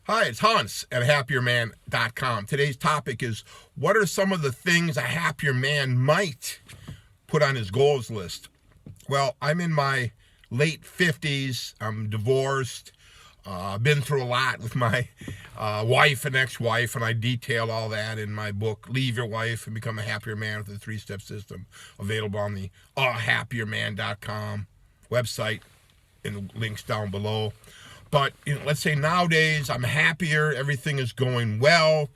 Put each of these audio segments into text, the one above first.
Hi, it's Hans at happierman.com. Today's topic is, what are some of the things a happier man might put on his goals list? Well, I'm in my late 50s. I'm divorced. Been through a lot with my wife and ex-wife, and I detail all that in my book, Leave Your Wife and Become a Happier Man with a 3-Step System, available on the happierman.com website, and links down below. But let's say nowadays I'm happier, everything is going well.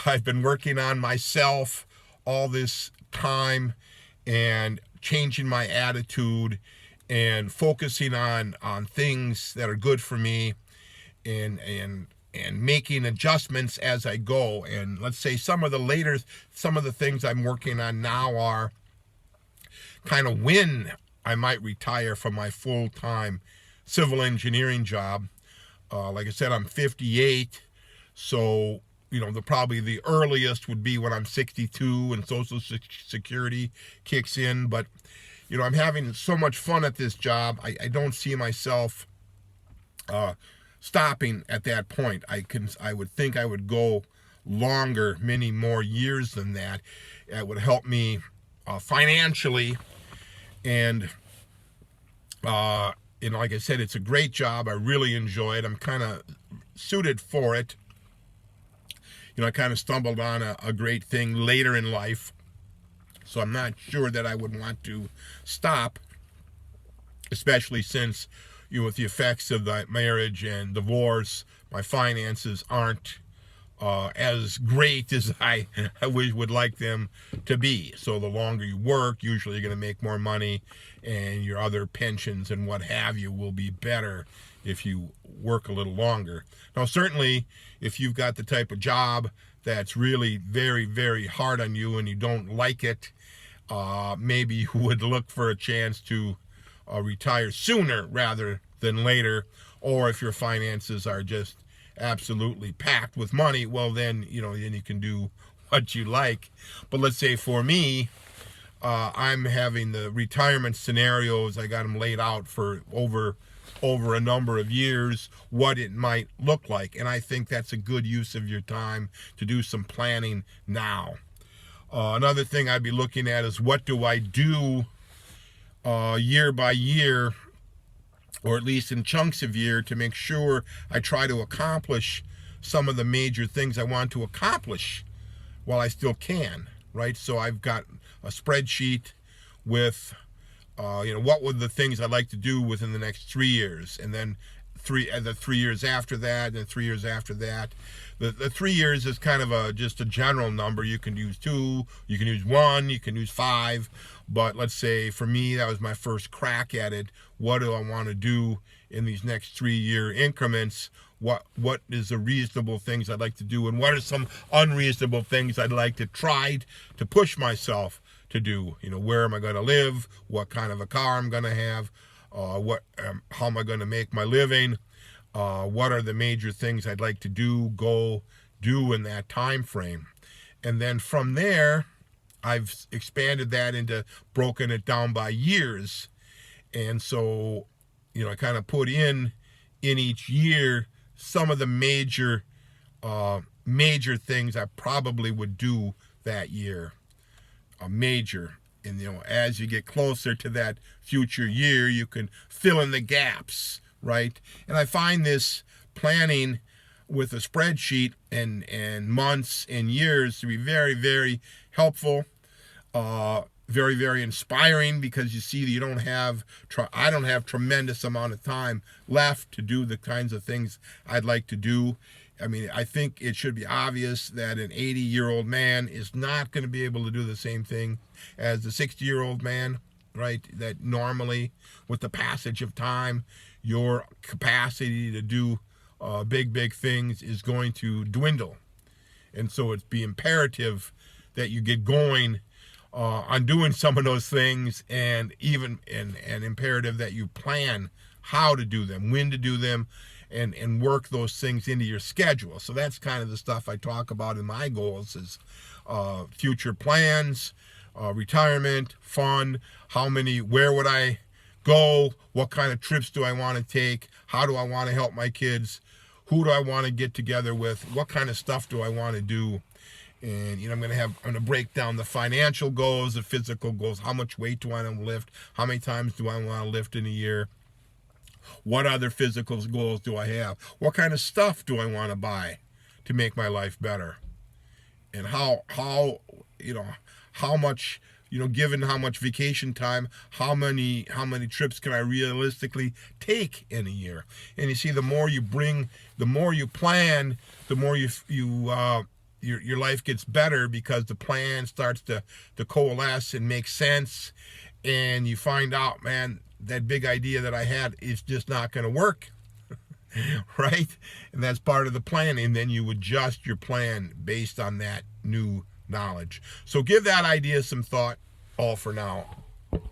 I've been working on myself all this time and changing my attitude and focusing on things that are good for me and making adjustments as I go. And let's say some of the things I'm working on now are kind of when I might retire from my full-time civil engineering job. Like I said, I'm 58, so probably the earliest would be when I'm 62 and Social Security kicks in. But I'm having so much fun at this job. I don't see myself stopping at that point. I would think I would go longer, many more years than that. It would help me financially, and like I said, it's a great job. I really enjoy it. I'm kind of suited for it. I kind of stumbled on a great thing later in life, so I'm not sure that I would want to stop, especially since, with the effects of the marriage and divorce, my finances aren't as great as I would like them to be. So the longer you work, usually you're going to make more money, and your other pensions and what have you will be better if you work a little longer. Now, certainly, if you've got the type of job that's really very, very hard on you and you don't like it, maybe you would look for a chance to retire sooner rather than later. Or if your finances are just absolutely packed with money, well, then you can do what you like. But let's say for me, I'm having the retirement scenarios. I got them laid out for over a number of years, what it might look like. And I think that's a good use of your time to do some planning now. Another thing I'd be looking at is, what do I do year by year, or at least in chunks of year, to make sure I try to accomplish some of the major things I want to accomplish while I still can, right? So I've got a spreadsheet with, what were the things I'd like to do within the next 3 years, and then the 3 years after that, and 3 years after that. The 3 years is kind of just a general number. You can use 2, you can use 1, you can use 5. But let's say for me, that was my first crack at it. What do I want to do in these next 3-year increments? What is the reasonable things I'd like to do, and what are some unreasonable things I'd like to try to push myself to do? Where am I going to live? What kind of a car I'm going to have? How am I going to make my living? What are the major things I'd like to do in that time frame? And then from there, I've expanded that into, broken it down by years. And so, I kind of put in each year some of the major things I probably would do that year. Major. And, as you get closer to that future year, you can fill in the gaps, right? And I find this planning with a spreadsheet and months and years to be very, very helpful, very, very inspiring, because you see that I don't have tremendous amount of time left to do the kinds of things I'd like to do. I mean, I think it should be obvious that an 80-year-old man is not going to be able to do the same thing as the 60-year-old man, right? That normally, with the passage of time, your capacity to do big things is going to dwindle. And so it'd be imperative that you get going on doing some of those things, and imperative that you plan how to do them, when to do them, and work those things into your schedule. So that's kind of the stuff I talk about in my goals, is future plans, retirement, fun, where would I go, what kind of trips do I want to take, how do I want to help my kids, Who do I want to get together with? What kind of stuff do I want to do? And I'm going to break down the financial goals, the physical goals. How much weight do I want to lift? How many times do I want to lift in a year? What other physical goals do I have? What kind of stuff do I want to buy to make my life better? And how much, given how much vacation time, how many trips can I realistically take in a year? And you see, the more you plan, the more your life gets better, because the plan starts to coalesce and make sense, and you find out, man, that big idea that I had is just not going to work. Right? And that's part of the plan, and then you adjust your plan based on that new knowledge. So give that idea some thought. All for now.